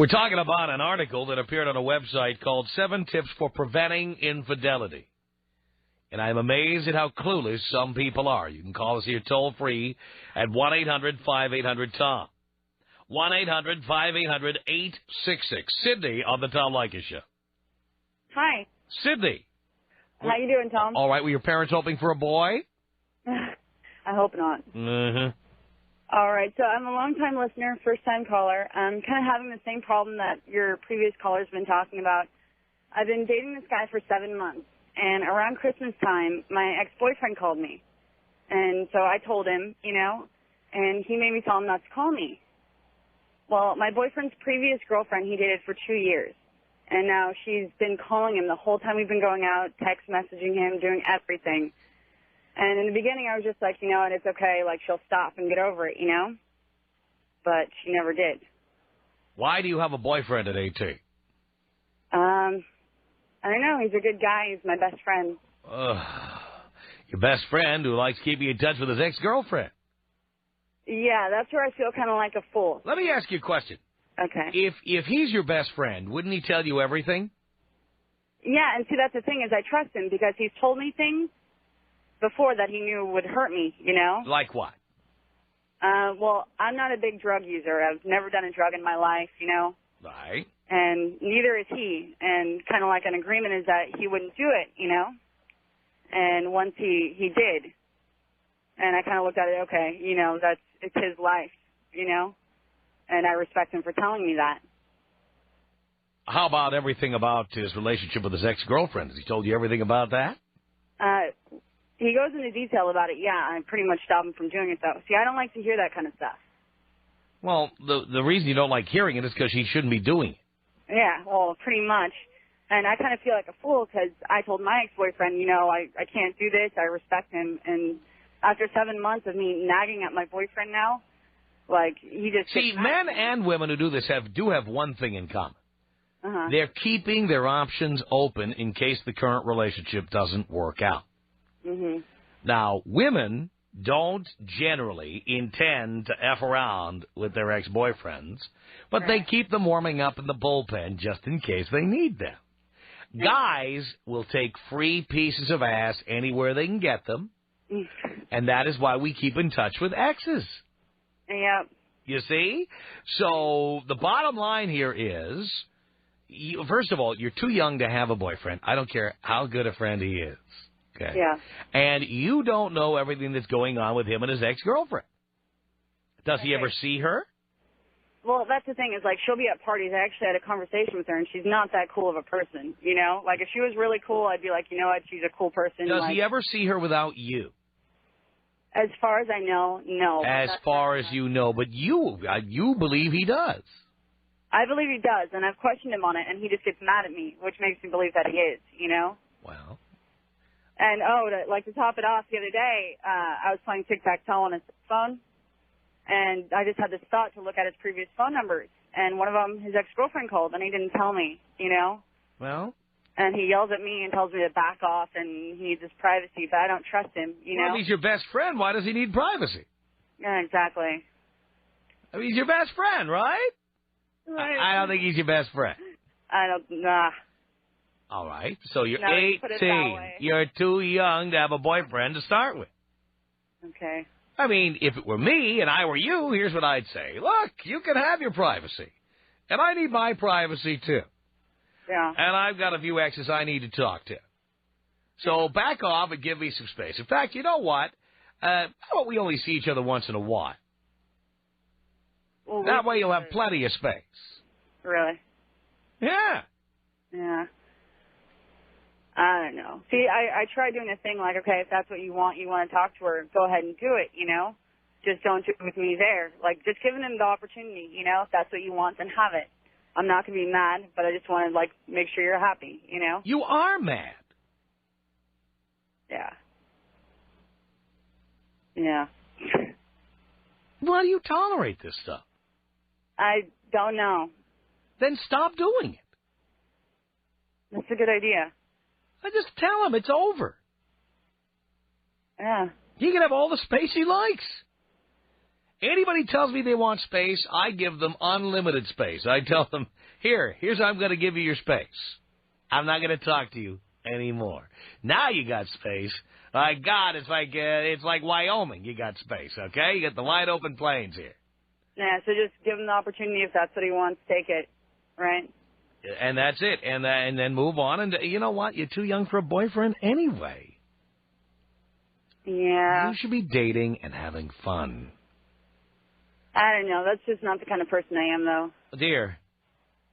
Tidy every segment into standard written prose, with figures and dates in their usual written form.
We're talking about an article that appeared on a website called 7 Tips for Preventing Infidelity. And I'm amazed at how clueless some people are. You can call us here toll-free at 1-800-5800-TOM. 1-800-5800-866. Sydney on the Tom Leykis Show. Hi. Sydney. How you doing, Tom? All right. Were your parents hoping for a boy? I hope not. Mm-hmm. All right. So I'm a long-time listener, first-time caller. I'm kind of having the same problem that your previous caller's been talking about. I've been dating this guy for 7 months. And around Christmas time, my ex-boyfriend called me. And so I told him, and he made me tell him not to call me. Well, my boyfriend's previous girlfriend, he dated for 2 years. And now she's been calling him the whole time we've been going out, text messaging him, doing everything. And in the beginning, I was just like, and it's okay, like she'll stop and get over it, But she never did. Why do you have a boyfriend at 18? I don't know. He's a good guy. He's my best friend. Your best friend who likes keeping in touch with his ex-girlfriend. Yeah, that's where I feel kind of like a fool. Let me ask you a question. Okay. If he's your best friend, wouldn't he tell you everything? Yeah, and see, that's the thing is I trust him because he's told me things before that he knew would hurt me, Like what? Well, I'm not a big drug user. I've never done a drug in my life, Right. And neither is he. And kind of like an agreement is that he wouldn't do it, And once he did. And I kind of looked at it, okay, it's his life, And I respect him for telling me that. How about everything about his relationship with his ex-girlfriend? Has he told you everything about that? He goes into detail about it, yeah. I pretty much stopped him from doing it, though. See, I don't like to hear that kind of stuff. Well, the reason you don't like hearing it is because he shouldn't be doing it. Yeah, well, pretty much. And I kind of feel like a fool because I told my ex-boyfriend, I can't do this. I respect him. And after 7 months of me nagging at my boyfriend now, like, he just... See, men and women who do this do have one thing in common. Uh-huh. They're keeping their options open in case the current relationship doesn't work out. Mm-hmm. Now, women don't generally intend to F around with their ex-boyfriends, but right. They keep them warming up in the bullpen just in case they need them. Yeah. Guys will take free pieces of ass anywhere they can get them, and that is why we keep in touch with exes. Yep. You see? So the bottom line here is, first of all, you're too young to have a boyfriend. I don't care how good a friend he is. Okay. Yeah. And you don't know everything that's going on with him and his ex-girlfriend. Does he ever see her? Well, that's the thing is, like, she'll be at parties. I actually had a conversation with her, and she's not that cool of a person, Like, if she was really cool, I'd be like, you know what, she's a cool person. Does he ever see her without you? As far as I know, no. As far as you know, but you believe he does. I believe he does, and I've questioned him on it, and he just gets mad at me, which makes me believe that he is, Well. And, to top it off, the other day, I was playing tic-tac-toe on his phone, and I just had this thought to look at his previous phone numbers. And one of them, his ex-girlfriend called, and he didn't tell me, Well? And he yells at me and tells me to back off, and he needs his privacy, but I don't trust him, Well, he's your best friend. Why does he need privacy? Yeah, exactly. I mean, he's your best friend, right? I don't think he's your best friend. Nah. All right. So you're No, you put it that 18. way. You're too young to have a boyfriend to start with. Okay. I mean, if it were me and I were you, here's what I'd say. Look, you can have your privacy. And I need my privacy, too. Yeah. And I've got a few exes I need to talk to. So back off and give me some space. In fact, you know what? How about we only see each other once in a while? Well, That way you'll have plenty of space. Really? Yeah. Yeah. I don't know. See, I tried doing a thing like, okay, if that's what you want to talk to her, go ahead and do it, Just don't do it with me there. Like, just giving him the opportunity, if that's what you want, then have it. I'm not going to be mad, but I just want to, make sure you're happy, You are mad. Yeah. Yeah. Why do you tolerate this stuff? I don't know. Then stop doing it. That's a good idea. I just tell him it's over. Yeah. He can have all the space he likes. Anybody tells me they want space, I give them unlimited space. I tell them, here's how I'm going to give you your space. I'm not going to talk to you anymore. Now you got space. My God, it's like Wyoming. You got space, okay? You got the wide open plains here. Yeah, so just give him the opportunity. If that's what he wants, take it, right? And that's it. And then move on. And you know what? You're too young for a boyfriend anyway. Yeah. You should be dating and having fun. I don't know. That's just not the kind of person I am, though. Dear,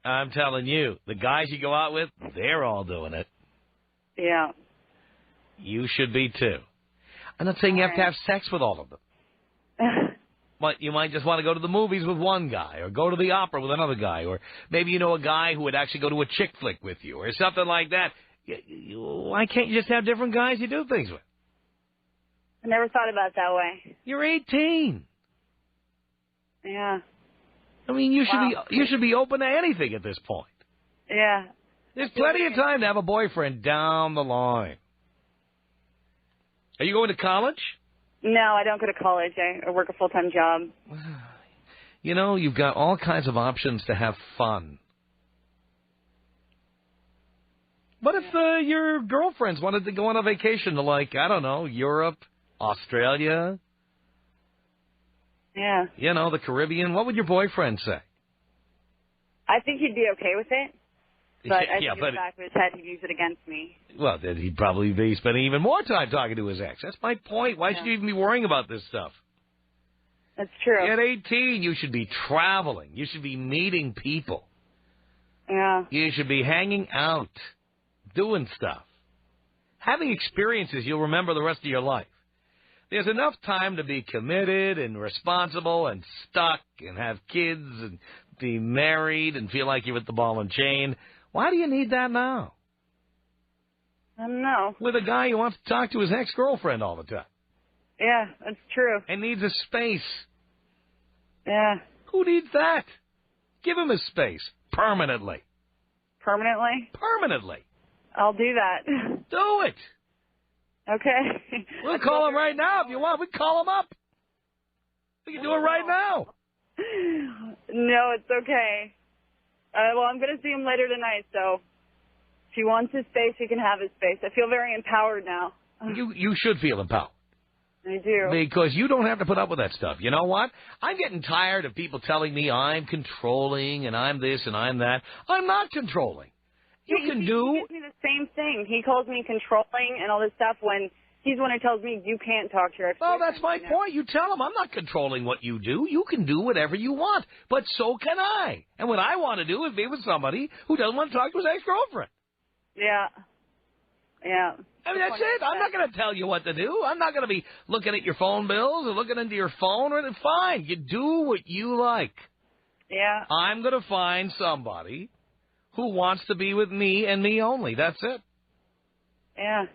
I'm telling you, the guys you go out with, they're all doing it. Yeah. You should be, too. I'm not saying you have to have sex with all of them. But you might just want to go to the movies with one guy, or go to the opera with another guy, or maybe you know a guy who would actually go to a chick flick with you, or something like that. Why can't you just have different guys you do things with? I never thought about it that way. You're 18. Yeah. I mean, you should be open to anything at this point. Yeah. There's plenty of time to have a boyfriend down the line. Are you going to college? No, I don't go to college. I work a full-time job. You know, you've got all kinds of options to have fun. What if your girlfriends wanted to go on a vacation to, like, I don't know, Europe, Australia? Yeah. You know, the Caribbean. What would your boyfriend say? I think he'd be okay with it. But I think in the back of his head, he'd use it against me. Well, then he'd probably be spending even more time talking to his ex. That's my point. Why should you even be worrying about this stuff? That's true. At 18, you should be traveling. You should be meeting people. Yeah. You should be hanging out, doing stuff. Having experiences you'll remember the rest of your life. There's enough time to be committed and responsible and stuck and have kids and be married and feel like you're at the ball and chain. Why do you need that now? I don't know. With a guy who wants to talk to his ex-girlfriend all the time. Yeah, that's true. And needs a space. Yeah. Who needs that? Give him his space. Permanently. Permanently? Permanently. I'll do that. Do it. Okay. We'll call him right now if you want. We can call him up. We can do it right now. No, it's okay. Well, I'm going to see him later tonight, so if he wants his space, he can have his space. I feel very empowered now. You should feel empowered. I do. Because you don't have to put up with that stuff. You know what? I'm getting tired of people telling me I'm controlling and I'm this and I'm that. I'm not controlling. You can do... He gives me the same thing. He calls me controlling and all this stuff when he's the one who tells me you can't talk to your ex-boyfriend. Well, that's my point. You tell him I'm not controlling what you do. You can do whatever you want. But so can I. And what I want to do is be with somebody who doesn't want to talk to his ex-girlfriend. Yeah. Yeah. I mean, that's it. I'm not going to tell you what to do. I'm not going to be looking at your phone bills or looking into your phone. Fine. You do what you like. Yeah. I'm going to find somebody who wants to be with me and me only. That's it. Yeah.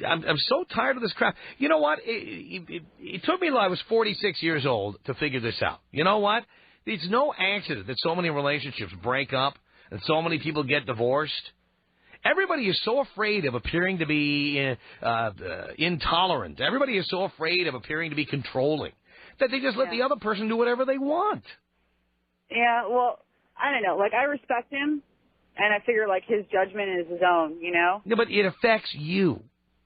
I'm so tired of this crap. You know what? It took me till I was 46 years old to figure this out. You know what? It's no accident that so many relationships break up and so many people get divorced. Everybody is so afraid of appearing to be intolerant. Everybody is so afraid of appearing to be controlling that they just let the other person do whatever they want. Yeah, well, I don't know. Like, I respect him, and I figure, like, his judgment is his own, you know? Yeah, but it affects you.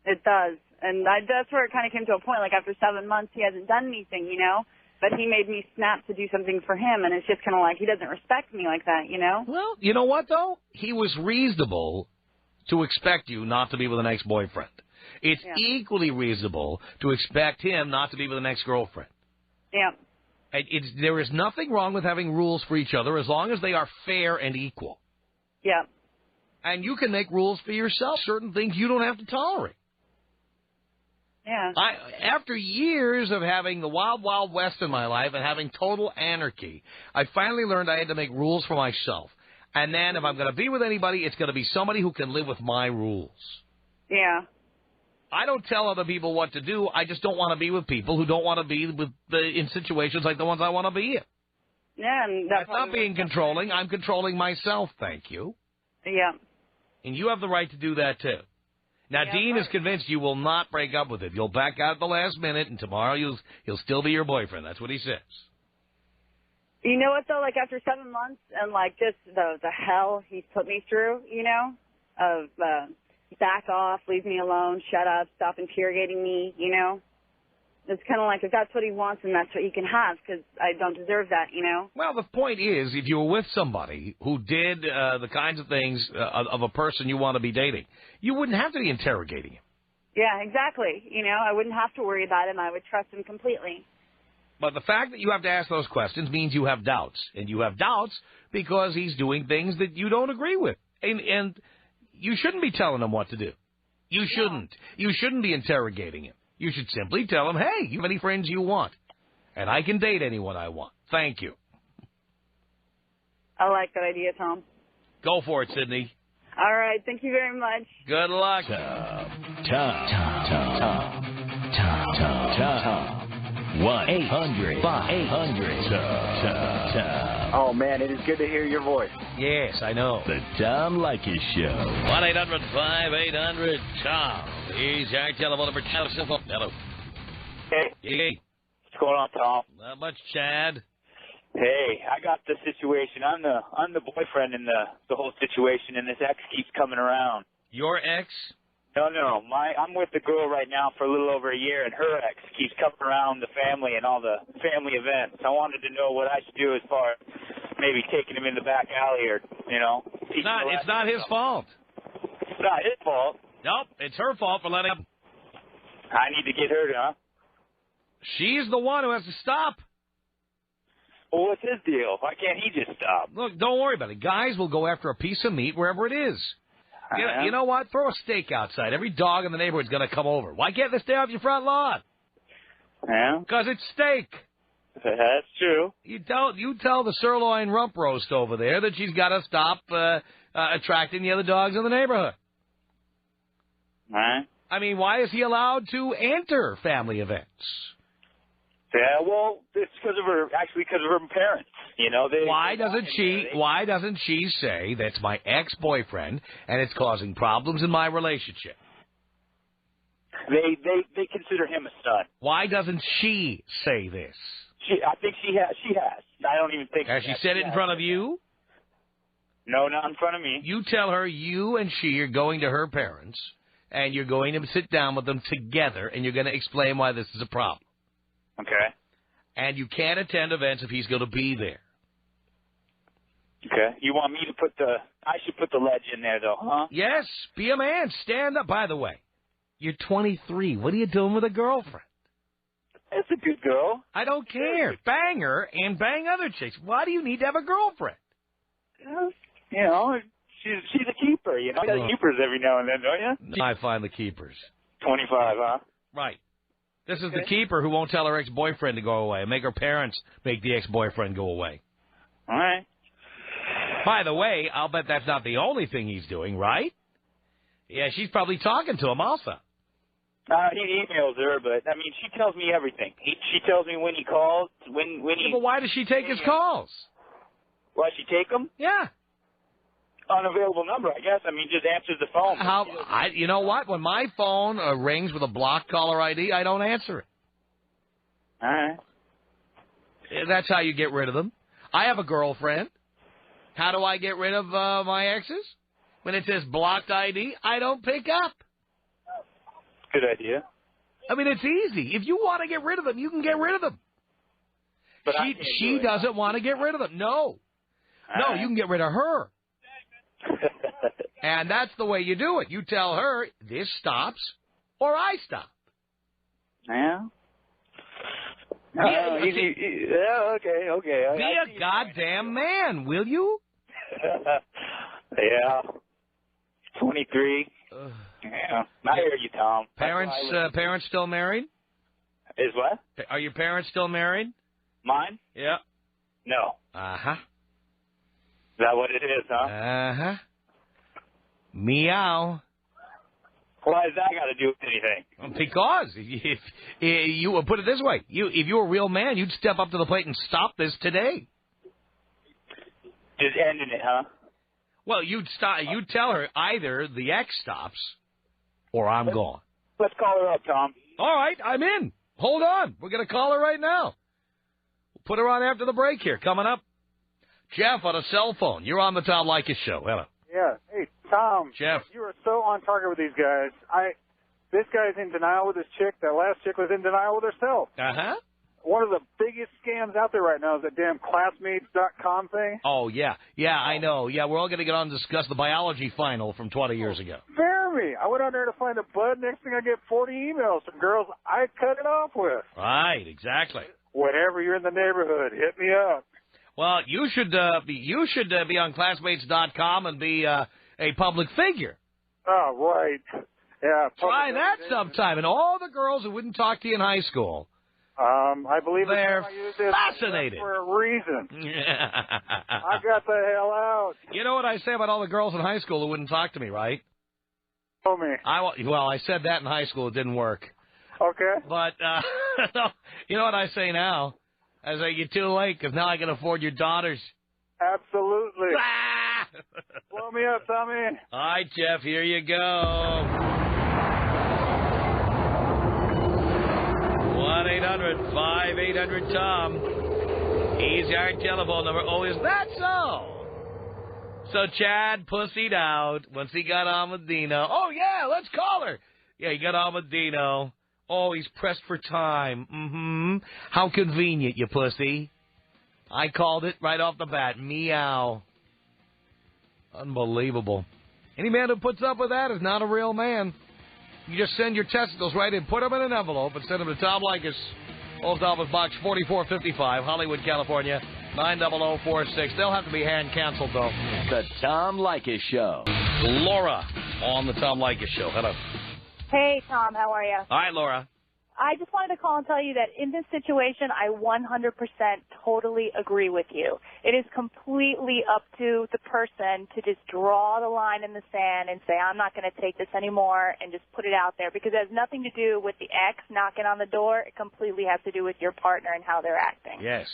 It does. And that's where it kind of came to a point. Like, after 7 months, he hasn't done anything, you know? But he made me snap to do something for him, and it's just kind of like he doesn't respect me like that, you know? Well, you know what, though? He was reasonable to expect you not to be with an ex-boyfriend. It's equally reasonable to expect him not to be with an ex-girlfriend. Yeah. There is nothing wrong with having rules for each other as long as they are fair and equal. Yeah. And you can make rules for yourself, certain things you don't have to tolerate. Yeah. After years of having the wild, wild west in my life and having total anarchy, I finally learned I had to make rules for myself. And then if I'm going to be with anybody, it's going to be somebody who can live with my rules. Yeah. I don't tell other people what to do. I just don't want to be with people who don't want to be in situations like the ones I want to be in. Yeah, and that's not being controlling. I'm controlling myself, thank you. Yeah. And you have the right to do that, too. Now, Yeah, Dean right. is convinced you will not break up with him. You'll back out at the last minute, and tomorrow he'll still be your boyfriend. That's what he says. You know what, though? Like, after 7 months and, like, just the hell he's put me through, you know, of back off, leave me alone, shut up, stop interrogating me, you know? It's kind of like if that's what he wants, then that's what he can have, because I don't deserve that, you know? Well, the point is, if you were with somebody who did the kinds of things of a person you want to be dating, you wouldn't have to be interrogating him. Yeah, exactly. You know, I wouldn't have to worry about him. I would trust him completely. But the fact that you have to ask those questions means you have doubts. And you have doubts because he's doing things that you don't agree with. And you shouldn't be telling him what to do. You shouldn't. You shouldn't be interrogating him. You should simply tell him, hey, you have any friends you want. And I can date anyone I want. Thank you. I like that idea, Tom. Go for it, Sydney. All right. Thank you very much. Good luck. Tom. 1-800-5800-TOM. Oh, man, it is good to hear your voice. Yes, I know. The Tom Leykis Show. 1-800-5800-TOM. Here's our telephone number. Hello. Hey, Hey. what's going on, Tom? Not much, Chad. Hey, I got the situation. I'm the boyfriend in the whole situation, and this ex keeps coming around. Your ex? No, I'm with the girl right now for a little over a year, and her ex keeps coming around the family and all the family events. I wanted to know what I should do as far as maybe taking him in the back alley or, you know. It's not his fault. It's not his fault. Nope, it's her fault for letting him. I need to get her to, huh? She's the one who has to stop. Well, what's his deal? Why can't he just stop? Look, don't worry about it. Guys will go after a piece of meat wherever it is. You know what? Throw a steak outside. Every dog in the neighborhood's going to come over. Why can't they stay off your front lawn? Yeah? Because it's steak. That's true. You tell the sirloin rump roast over there that she's got to stop attracting the other dogs in the neighborhood. All right. I mean, why is he allowed to enter family events? Yeah, well, it's because of her parents. You know, Why doesn't she say that's my ex-boyfriend and it's causing problems in my relationship? They consider him a son. Why doesn't she say this? I think she has. I don't even think. Has she said it in front of you? No, not in front of me. You tell her you and she are going to her parents and you're going to sit down with them together and you're going to explain why this is a problem. Okay. And you can't attend events if he's going to be there. Okay. You want me to I should put the ledge in there, though, huh? Yes. Be a man. Stand up. By the way, you're 23. What are you doing with a girlfriend? That's a good girl. I don't care. Bang her and bang other chicks. Why do you need to have a girlfriend? You know, she's a keeper, you know. You got keepers every now and then, don't you? I find the keepers. 25, huh? Right. This is the keeper who won't tell her ex-boyfriend to go away and make her parents make the ex-boyfriend go away. All right. By the way, I'll bet that's not the only thing he's doing, right? Yeah, she's probably talking to him also. He emails her, but, I mean, she tells me everything. She tells me when he calls, when he... But why does she take his calls? Why she take them? Yeah. Unavailable number, I guess. I mean, just answers the phone. You know what? When my phone rings with a blocked caller ID, I don't answer it. All right. That's how you get rid of them. I have a girlfriend. How do I get rid of my exes? When it says blocked ID, I don't pick up. Good idea. I mean, it's easy. If you want to get rid of them, you can get rid of them. But she doesn't want to get rid of them. No. No, you can get rid of her. And that's the way you do it. You tell her, this stops, or I stop. Yeah? Okay. Be a goddamn man, will you? Yeah. 23. Yeah. I hear you, Tom. Parents still married? Is what? Are your parents still married? Mine? Yeah. No. Uh-huh. Is that what it is, huh? Uh-huh. Meow. Why does that got to do with anything? Because if you put it this way, if you were a real man, you'd step up to the plate and stop this today. Just ending it, huh? Well, you'd stop. You'd tell her either the ex stops, or I'm gone. Let's call her up, Tom. All right, I'm in. Hold on. We're going to call her right now. We'll put her on after the break here. Coming up, Jeff on a cell phone. You're on the Tom Leykis Show. Hello. Yeah. Hey, Tom. Jeff. You are so on target with these guys. This guy's in denial with his chick. That last chick was in denial with herself. Uh-huh. One of the biggest scams out there right now is that damn classmates.com thing. Oh, yeah. Yeah, I know. Yeah, we're all going to get on and discuss the biology final from 20 years ago. Spare me. I went on there to find a bud. Next thing I get 40 emails from girls I cut it off with. Right, exactly. Whenever you're in the neighborhood, hit me up. Well, you should be on classmates.com and be a public figure. Oh, right. Yeah. Try that sometime. And all the girls who wouldn't talk to you in high school, I believe they're I used this fascinated. for a reason. I got the hell out. You know what I say about all the girls in high school who wouldn't talk to me, right? Tell me. Well, I said that in high school. It didn't work. Okay. But you know what I say now? I say, you're too late because now I can afford your daughters. Absolutely. Ah! Blow me up, Tommy. All right, Jeff, here you go. 1-800-5800-TOM. He's our telephone number. Oh, is that so? So Chad pussied out once he got on with Dino. Oh, yeah, let's call her. Yeah, he got on with Dino. Oh, he's pressed for time. Mm-hmm. How convenient, you pussy. I called it right off the bat. Meow. Unbelievable. Any man who puts up with that is not a real man. You just send your testicles right in, put them in an envelope, and send them to Tom Leykis, Post Office Box 4455, Hollywood, California, 90046. They'll have to be hand-canceled, though. The Tom Leykis Show. Laura on the Tom Leykis Show. Hello. Hey, Tom, how are you? All right, Laura. I just wanted to call and tell you that in this situation, I 100% totally agree with you. It is completely up to the person to just draw the line in the sand and say, I'm not going to take this anymore, and just put it out there, because it has nothing to do with the ex knocking on the door. It completely has to do with your partner and how they're acting. Yes.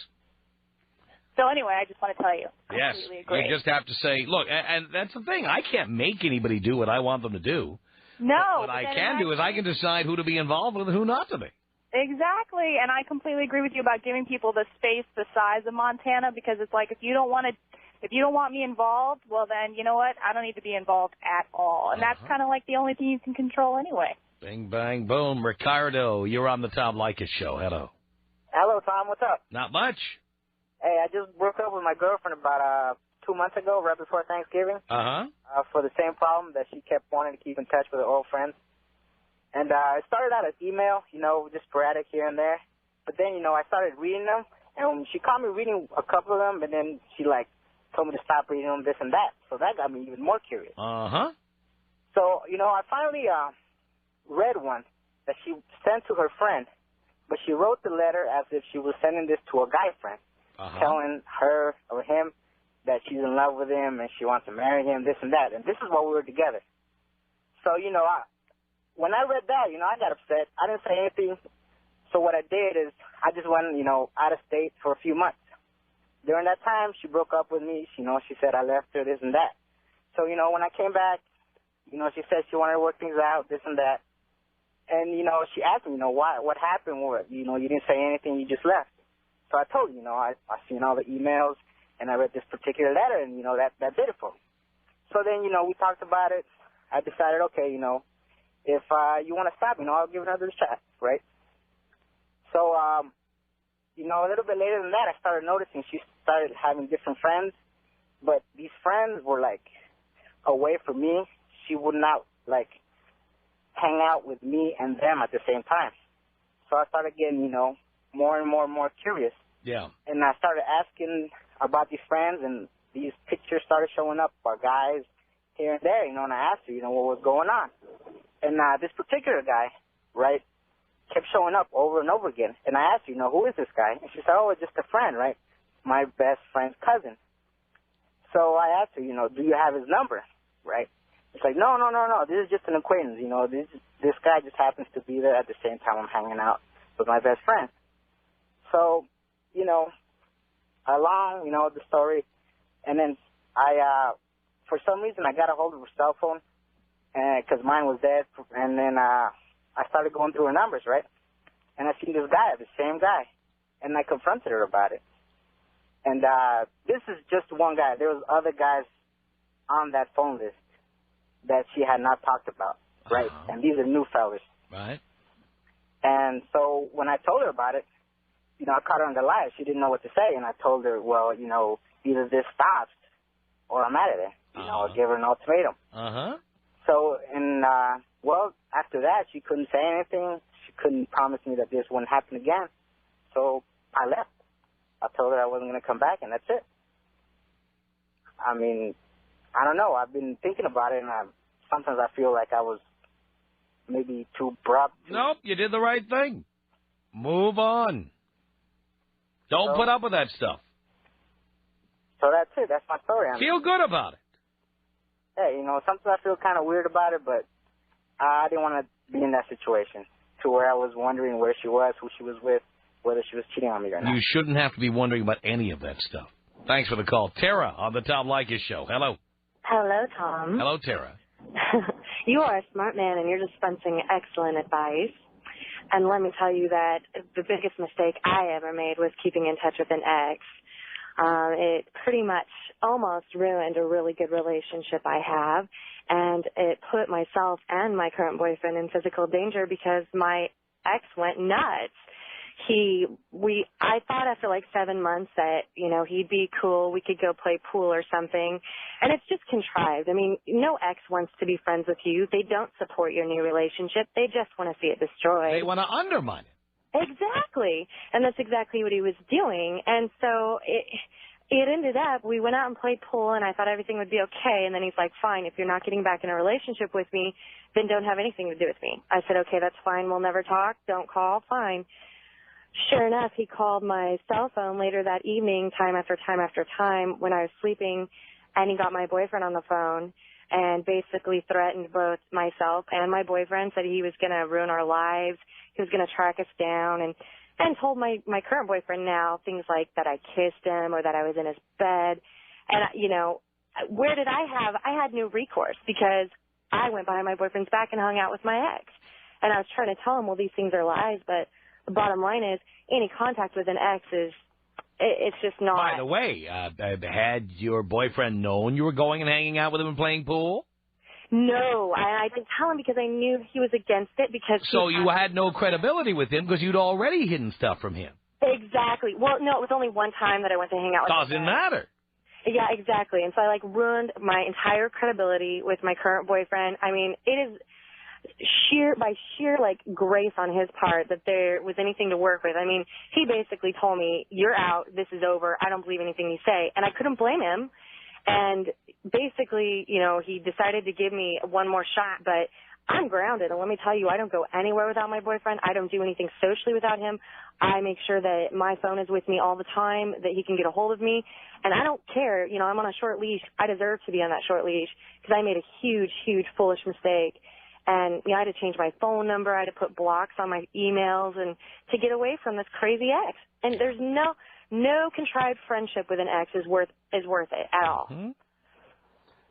So anyway, I just want to tell you. Yes. Completely agree. You just have to say, look, and that's the thing. I can't make anybody do what I want them to do. No. What I can do is I can decide who to be involved with and who not to be. Exactly, and I completely agree with you about giving people the space the size of Montana, because it's like, if you don't want me involved, well then, you know what? I don't need to be involved at all. And that's kind of like the only thing you can control anyway. Bing, bang, boom. Ricardo, you're on the Tom Leykis Show. Hello. Hello, Tom. What's up? Not much. Hey, I just broke up with my girlfriend about 2 months ago, right before Thanksgiving. For the same problem that she kept wanting to keep in touch with her old friends. And it started out as email, just sporadic here and there. But then, I started reading them, and she caught me reading a couple of them, and then she, told me to stop reading them, this and that. So that got me even more curious. So, I finally read one that she sent to her friend, but she wrote the letter as if she was sending this to a guy friend, telling her or him that she's in love with him and she wants to marry him, this and that. And this is while we were together. So, when I read that, I got upset. I didn't say anything. So what I did is I just went, out of state for a few months. During that time, she broke up with me. She said I left her, this and that. So, when I came back, she said she wanted to work things out, this and that. And, she asked me, what happened? You didn't say anything, you just left. So I told her, I seen all the emails, and I read this particular letter, and, that did it for me. So then, we talked about it. I decided, okay, if you want to stop, I'll give another shot, right? So, a little bit later than that, I started noticing she started having different friends, but these friends were, away from me. She would not, hang out with me and them at the same time. So I started getting, more and more curious. Yeah. And I started asking about these friends, and these pictures started showing up of guys here and there, and I asked her, what was going on. And this particular guy, right, kept showing up over and over again. And I asked her, who is this guy? And she said, oh, it's just a friend, right? My best friend's cousin. So I asked her, do you have his number, right? It's like, no, this is just an acquaintance, this guy just happens to be there at the same time I'm hanging out with my best friend. So, along, the story, and then I, for some reason, I got a hold of her cell phone, because mine was dead. And then I started going through her numbers, right? And I seen this guy, the same guy, and I confronted her about it. And this is just one guy. There was other guys on that phone list that she had not talked about, right? And these are new fellas. Right. And so when I told her about it, you know, I caught her on the lie. She didn't know what to say, and I told her, well, you know, either this stops or I'm out of there. You know, I gave her an ultimatum. So, and, well, after that, she couldn't say anything. She couldn't promise me that this wouldn't happen again. So I left. I told her I wasn't going to come back, and that's it. I mean, I don't know. I've been thinking about it, and sometimes I feel like I was maybe too abrupt. Nope, you did the right thing. Move on. Don't put up with that stuff. So that's it. That's my story. Feel good about it. Hey, you know, sometimes I feel kind of weird about it, but I didn't want to be in that situation to where I was wondering where she was, who she was with, whether she was cheating on me or not. You shouldn't have to be wondering about any of that stuff. Thanks for the call. Tara on the Tom Leykis Show. Hello. Hello, Tom. Hello, Tara. You are a smart man, and you're dispensing excellent advice. And let me tell you that the biggest mistake I ever made was keeping in touch with an ex. It pretty much almost ruined a really good relationship I have, and it put myself and my current boyfriend in physical danger because my ex went nuts. I thought after like 7 months that, you know, he'd be cool, we could go play pool or something, and it's just contrived. I mean, no ex wants to be friends with you. They don't support your new relationship. They just want to see it destroyed. They want to undermine it. Exactly, and that's exactly what he was doing, and so it ended up, we went out and played pool, and I thought everything would be okay, and then he's like, fine, if you're not getting back in a relationship with me, then don't have anything to do with me. I said, okay, that's fine, we'll never talk, don't call, fine. Sure enough, he called my cell phone later that evening, time after time after time, when I was sleeping, and he got my boyfriend on the phone and basically threatened both myself and my boyfriend, said he was going to ruin our lives, he was going to track us down, and told my current boyfriend now things like that I kissed him or that I was in his bed. And, you know, I had no recourse because I went behind my boyfriend's back and hung out with my ex. And I was trying to tell him, well, these things are lies, but the bottom line is any contact with an ex it's just not. By the way, had your boyfriend known you were going and hanging out with him and playing pool? No, I didn't tell him because I knew he was against it. So you had no credibility with him because you'd already hidden stuff from him. Exactly. Well, no, it was only one time that I went to hang out with him. Doesn't matter. Yeah, exactly. And so I, ruined my entire credibility with my current boyfriend. I mean, it is sheer grace on his part that there was anything to work with. I mean, he basically told me, you're out, this is over, I don't believe anything you say. And I couldn't blame him. And basically, you know, he decided to give me one more shot, but I'm grounded. And let me tell you, I don't go anywhere without my boyfriend. I don't do anything socially without him. I make sure that my phone is with me all the time, that he can get a hold of me. And I don't care. You know, I'm on a short leash. I deserve to be on that short leash because I made a huge, huge foolish mistake. And, you know, I had to change my phone number. I had to put blocks on my emails and to get away from this crazy ex. And there's no contrived friendship with an ex is worth it at all. Mm-hmm.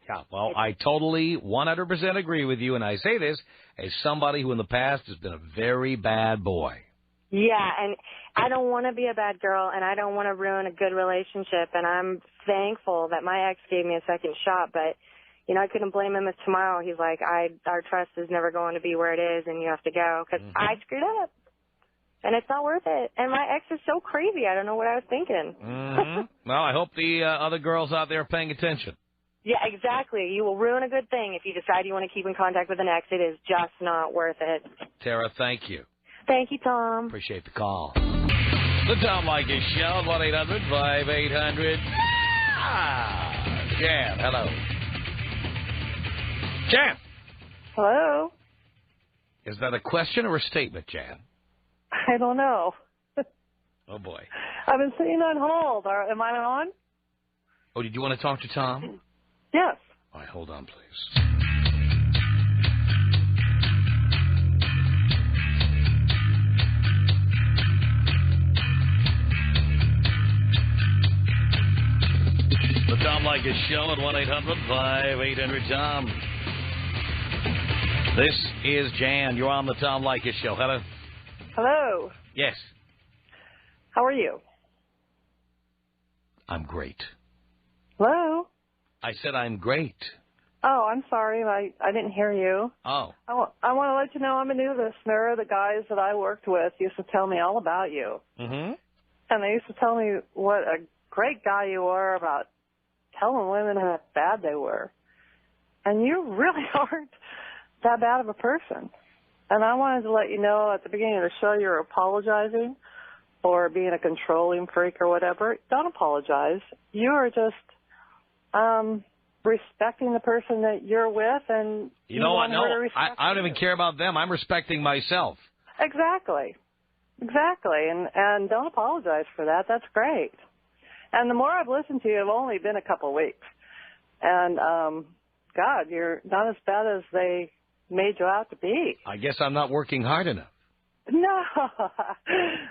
Yeah, well, I totally 100% agree with you, and I say this as somebody who in the past has been a very bad boy. Yeah, and I don't want to be a bad girl, and I don't want to ruin a good relationship, and I'm thankful that my ex gave me a second shot, but, you know, I couldn't blame him if tomorrow he's like, our trust is never going to be where it is, and you have to go, because I screwed up. And it's not worth it. And my ex is so crazy. I don't know what I was thinking. Well, I hope the other girls out there are paying attention. Yeah, exactly. You will ruin a good thing if you decide you want to keep in contact with an ex. It is just not worth it. Tara, thank you. Thank you, Tom. Appreciate the call. The Tom Leykis Show, 1-800-5800. Jan, hello. Jan. Hello. Is that a question or a statement, Jan? I don't know. Oh, boy. I've been sitting on hold. Am I on? Oh, did you want to talk to Tom? Yes. All right, hold on, please. The Tom Leykis Show at 1-800-5800-TOM. This is Jan. You're on the Tom Leykis Show. Hello. Hello. Yes. How are you? I'm great. Hello. I said I'm great. Oh, I'm sorry. I didn't hear you. Oh. I want to let you know I'm a new listener. The guys that I worked with used to tell me all about you. Mm-hmm. And they used to tell me what a great guy you were about telling women how bad they were. And you really aren't that bad of a person. And I wanted to let you know at the beginning of the show you're apologizing for being a controlling freak or whatever. Don't apologize. You are just respecting the person that you're with, and you know what? want No, her to respect I don't even you. care about them. I'm respecting myself. Exactly. And don't apologize for that. That's great. And the more I've listened to you, it's only been a couple of weeks. And, God, you're not as bad as they made you out to be. I guess I'm not working hard enough. No.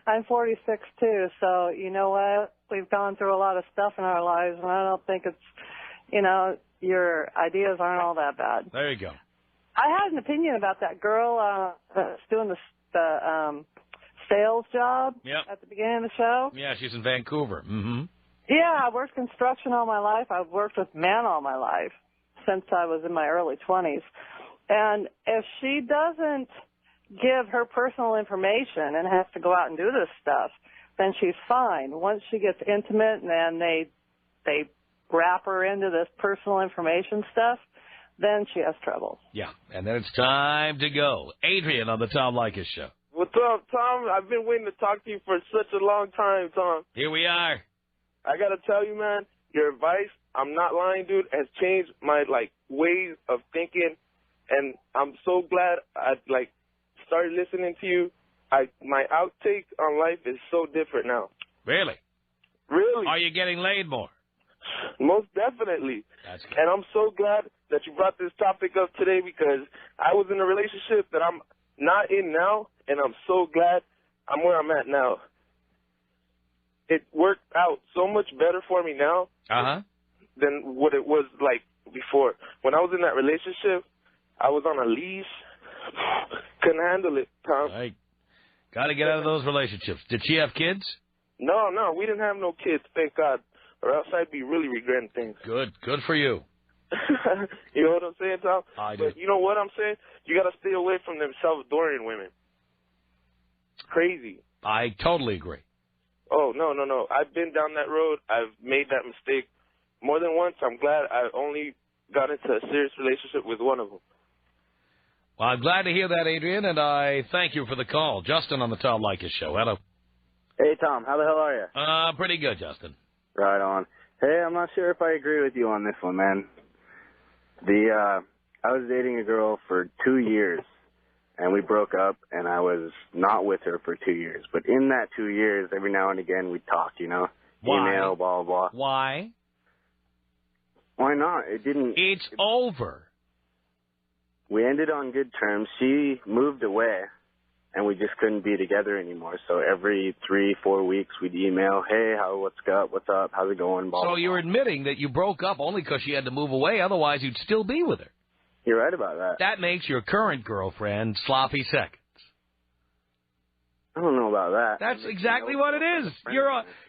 I'm 46, too, so you know what? We've gone through a lot of stuff in our lives, and I don't think it's, your ideas aren't all that bad. There you go. I had an opinion about that girl that's doing the sales job at the beginning of the show. Yeah, she's in Vancouver. Mm-hmm. Yeah, I worked construction all my life. I've worked with men all my life since I was in my early 20s. And if she doesn't give her personal information and has to go out and do this stuff, then she's fine. Once she gets intimate and then they wrap her into this personal information stuff, then she has trouble. Yeah, and then it's time to go. Adrian on the Tom Leykis Show. What's up, Tom? I've been waiting to talk to you for such a long time, Tom. Here we are. I got to tell you, man, your advice, I'm not lying, dude, has changed my, ways of thinking. And I'm so glad I, started listening to you. My outtake on life is so different now. Really? Really? Are you getting laid more? Most definitely. That's good. And I'm so glad that you brought this topic up today because I was in a relationship that I'm not in now, and I'm so glad I'm where I'm at now. It worked out so much better for me now than what it was like before. When I was in that relationship, I was on a leash. Couldn't handle it, Tom. Right. Got to get out of those relationships. Did she have kids? No, we didn't have no kids, thank God. Or else I'd be really regretting things. Good for you. You know what I'm saying, Tom? I do. But you know what I'm saying? You got to stay away from them Salvadorian women. Crazy. I totally agree. Oh, no. I've been down that road. I've made that mistake more than once. I'm glad I only got into a serious relationship with one of them. Well, I'm glad to hear that, Adrian, and I thank you for the call. Justin on the Tom Leykis Show. Hello. Hey, Tom. How the hell are you? Pretty good, Justin. Right on. Hey, I'm not sure if I agree with you on this one, man. I was dating a girl for 2 years, and we broke up, and I was not with her for 2 years. But in that 2 years, every now and again, we'd talk, Why? Email, blah, blah, blah. Why? Why not? It's over. We ended on good terms. She moved away, and we just couldn't be together anymore. So every 3-4 weeks, we'd email, hey, what's up, how's it going, blah, So blah, you're blah. admitting that you broke up only because she had to move away, otherwise you'd still be with her. You're right about that. That makes your current girlfriend sloppy seconds. I don't know about that. That's exactly what it is.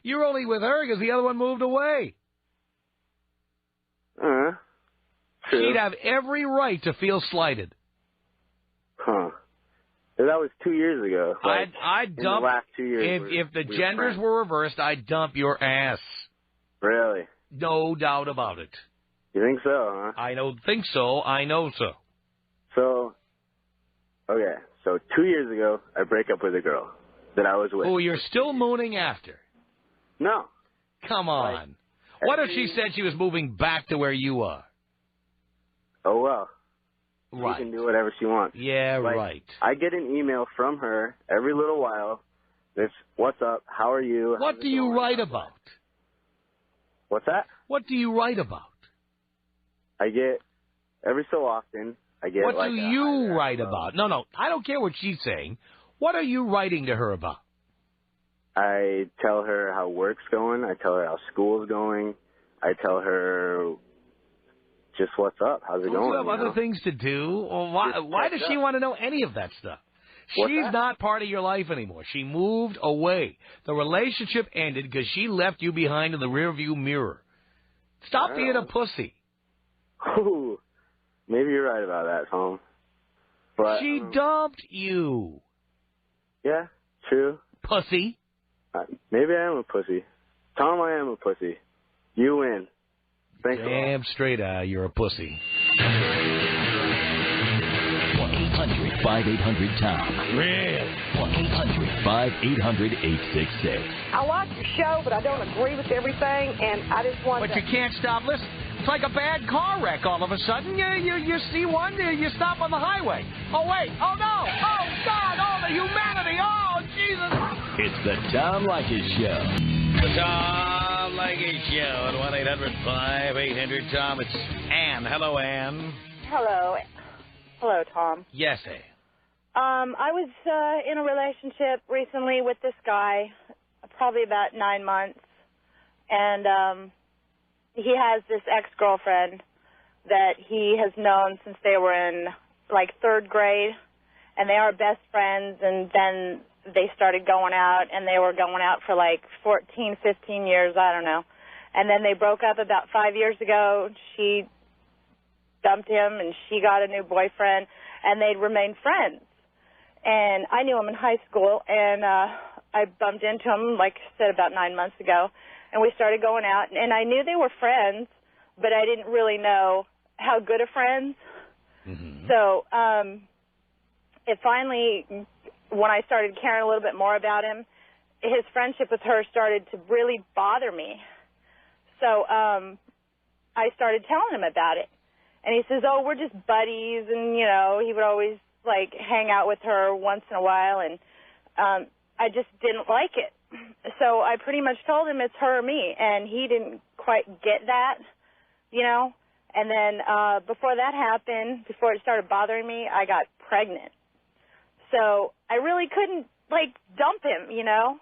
You're only with her because the other one moved away. True. She'd have every right to feel slighted. Huh. That was 2 years ago. I'd dump, in the last 2 years. If the genders were reversed, I'd dump your ass. Really? No doubt about it. You think so, huh? I don't think so. I know so. So 2 years ago, I break up with a girl that I was with. Oh, you're still mooning after? No. Come on. What if she said she was moving back to where you are? Oh, well. Right. She can do whatever she wants. Yeah, right. I get an email from her every little while. That's, what's up? How are you? What do you write about? What's that? What do you write about? I get, every so often, I get What do you write about? No, I don't care what she's saying. What are you writing to her about? I tell her how work's going. I tell her how school's going. I tell her just what's up? How's it going? You have other things to do. Well, why does she want to know any of that stuff? She's not part of your life anymore. She moved away. The relationship ended because she left you behind in the rearview mirror. Stop being a pussy. Ooh, maybe you're right about that, Tom. But she dumped you. Yeah, true. Pussy. Maybe I am a pussy. Tom, I am a pussy. You win. Thanks a lot. Damn straight, you're a pussy. 1-800-5800-TOM. Really? 1-800-5800-866. I like your show, but I don't agree with everything, and I just want But you can't stop listening. It's like a bad car wreck all of a sudden. You see one, you stop on the highway. Oh, wait. Oh, no. Oh, God. Oh, the humanity. Oh, Jesus. It's the Tom Leykis Show. The Tom Leykis Show at 1-800-5800-TOM. It's Ann. Hello, Ann. Hello. Hello, Tom. Yes, Ann. I was in a relationship recently with this guy, probably about 9 months, and he has this ex-girlfriend that he has known since they were in, like, 3rd grade, and they are best friends, and then they started going out, and they were going out for, like, 14, 15 years, I don't know. And then they broke up about 5 years ago. She dumped him, and she got a new boyfriend, and they'd remained friends. And I knew him in high school, and I bumped into him, like I said, about 9 months ago, and we started going out. And I knew they were friends, but I didn't really know how good of friends. Mm-hmm. So it finally, when I started caring a little bit more about him, his friendship with her started to really bother me. So I started telling him about it. And he says, oh, we're just buddies, and, you know, he would always, like, hang out with her once in a while, and I just didn't like it. So I pretty much told him it's her or me, and he didn't quite get that, you know. And then before that happened, before it started bothering me, I got pregnant. So I really couldn't, like, dump him, you know.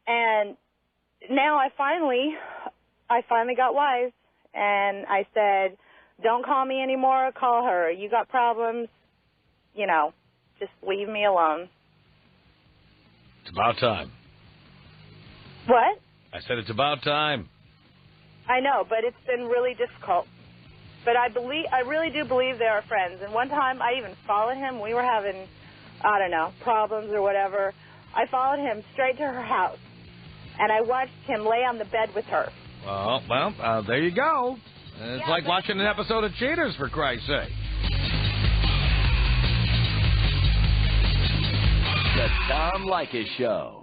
And now I finally got wise, and I said, don't call me anymore, call her. You got problems, you know, just leave me alone. It's about time. What? I said it's about time. I know, but it's been really difficult. But I really do believe they are friends. And one time I even followed him. We were having, I don't know, problems or whatever. I followed him straight to her house, and I watched him lay on the bed with her. Well, there you go. It's like watching an episode of Cheaters, for Christ's sake. The Tom Leykis Show.